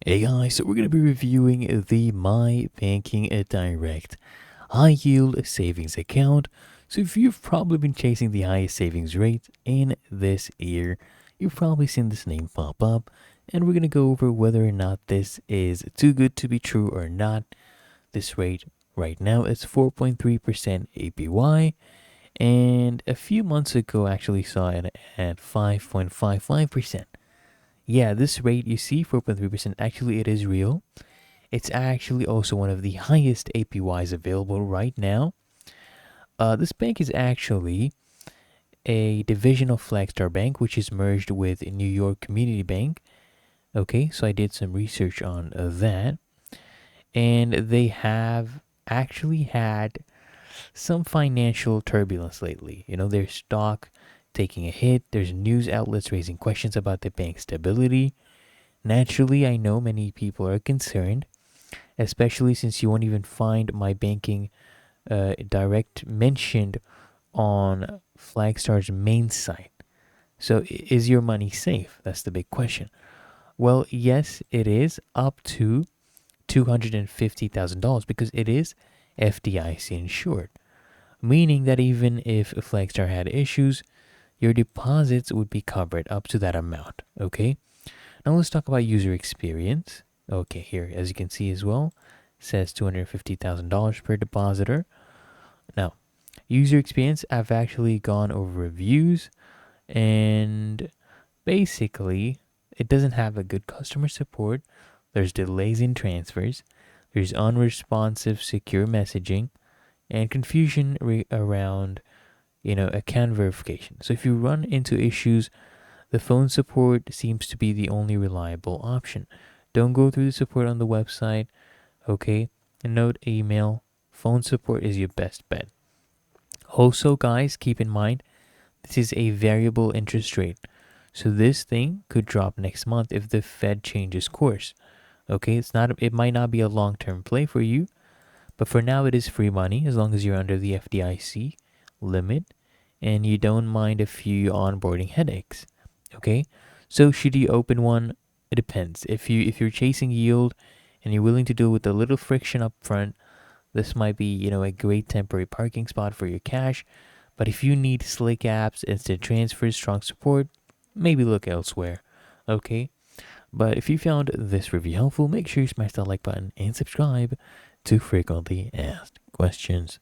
Hey guys, so we're going to be reviewing the My Banking Direct High Yield Savings Account. So if you've probably been chasing the highest savings rate in this year, you've probably seen this name pop up, and we're going to go over whether or not this is too good to be true or not. This rate right now is 4.3% APY, and a few months ago actually saw it at 5.55%. Yeah, this rate you see, 4.3%, actually it is real. It's actually also one of the highest APYs available right now. This bank is actually a division of Flagstar Bank, which is merged with New York Community Bank. Okay, so I did some research on that, and they have actually had some financial turbulence lately. Their stock taking a hit. There's news outlets raising questions about the bank's stability. Naturally, I know many people are concerned, especially since you won't even find My Banking Direct mentioned on Flagstar's main site. So, is your money safe? That's the big question. Well, yes, it is up to $250,000 because it is FDIC insured, meaning that even if Flagstar had issues, your deposits would be covered up to that amount. Okay? Now let's talk about user experience. Okay, here, as you can see as well, says $250,000 per depositor. Now, user experience, I've actually gone over reviews, and basically, it doesn't have a good customer support. There's delays in transfers, there's unresponsive secure messaging, and confusion around, account verification. So if you run into issues, the phone support seems to be the only reliable option. Don't go through the support on the website, okay? And note email, phone support is your best bet. Also, guys, keep in mind this is a variable interest rate. So this thing could drop next month if the Fed changes course. Okay, it might not be a long-term play for you, but for now it is free money as long as you're under the FDIC limit and you don't mind a few onboarding headaches. Okay, so should you open one? It depends. If you're chasing yield and you're willing to deal with a little friction up front, this might be a great temporary parking spot for your cash. But if you need slick apps, instant transfers, strong support, maybe look elsewhere. Okay, but if you found this review helpful, make sure you smash that like button and subscribe to frequently asked questions.